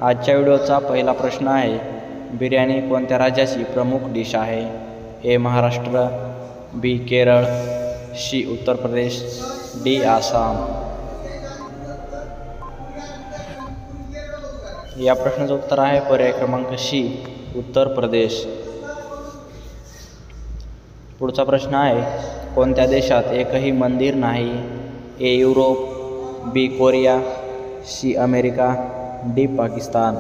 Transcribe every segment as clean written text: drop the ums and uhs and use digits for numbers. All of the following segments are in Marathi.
आजच्या व्हिडिओचा पहिला प्रश्न आहे, बिर्याणी कोणत्या राज्याची प्रमुख डिश आहे? ए महाराष्ट्र, बी केरळ, सी उत्तर प्रदेश, डी आसाम. या प्रश्नाचं उत्तर आहे पर्याय क्रमांक सी उत्तर प्रदेश. पुढचा प्रश्न आहे, कोणत्या देशात एकही मंदिर नाही? A Europe, B Korea, C America, D Pakistan.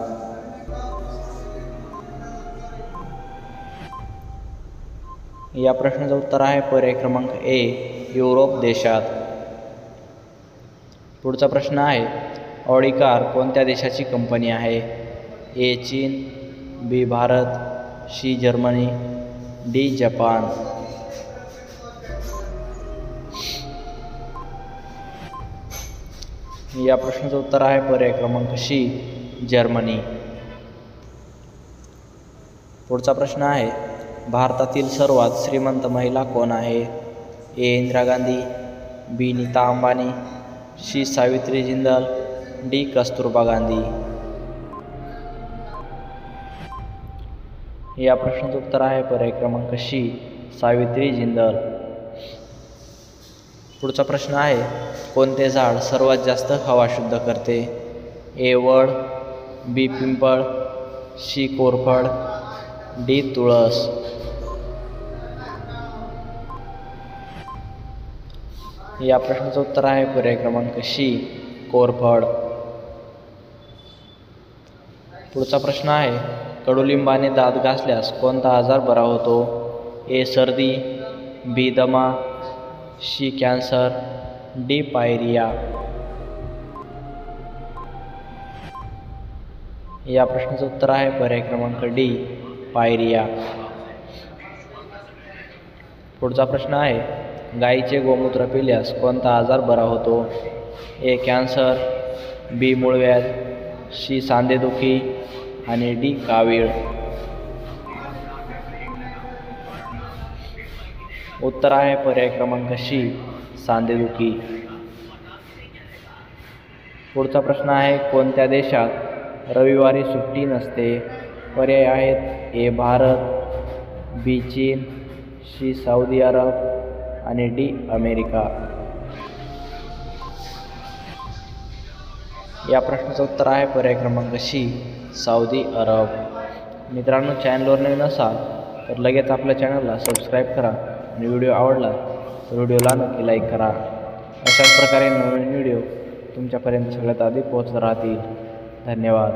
या प्रश्नाचं उत्तर आहे पर्याय क्रमांक ए युरोप देशात. पुढचा प्रश्न आहे, ऑडी कार कोणत्या देशाची कंपनी आहे? ए चीन, B Bharat, C Germany, D Japan. या प्रश्नाचं उत्तर आहे पर्याय क्रमांक सी जर्मनी. पुढचा प्रश्न आहे, भारतातील सर्वात श्रीमंत महिला कोण आहे? ए इंदिरा गांधी, बी नीता अंबानी, सी सावित्री जिंदल, डी कस्तुरबा गांधी. या प्रश्नाचं उत्तर आहे पर्याय क्रमांक सी सावित्री जिंदल. पुढचा प्रश्न आहे, कोणते झाड सर्वात जास्त हवा शुद्ध करते? ए वड, बी पिंपळ, सी कोरफड, डी तुळस. या प्रश्नाचं उत्तर आहे पर्याय क्रमांक सी कोरफड. पुढचा प्रश्न आहे, कडुलिंबाने दात घासल्यास कोणता आजार बरा होतो? ए सर्दी, बी दमा, सी कॅन्सर, डी पायरिया. या प्रश्नाचं उत्तर आहे पर्याय क्रमांक डी पायरिया. पुढचा प्रश्न आहे, गाईचे गोमूत्र पिल्यास कोणता आजार बरा होतो? ए कॅन्सर, बी मूळव्याध, सी सांधेदुखी आणि डी कावीळ. उत्तर आहे पर्याय क्रमांक सी सांधेदुखी. पुढचा प्रश्न आहे, कोणत्या देशात रविवारी सुट्टी नसते? पर्याय आहेत ए भारत, बी चीन, सी सौदी अरब आणि डी अमेरिका. या प्रश्नाचं उत्तर आहे पर्याय क्रमांक सी सौदी अरब. मित्रांनो, चॅनलवर नवीन असाल तर लगेच आपल्या चॅनलला सबस्क्राईब करा आणि व्हिडिओ आवडला तर व्हिडिओला नक्की लाईक करा. अशाच प्रकारे नवीन व्हिडिओ तुमच्यापर्यंत सगळ्यात आधी पोहोचत राहतील. धन्यवाद.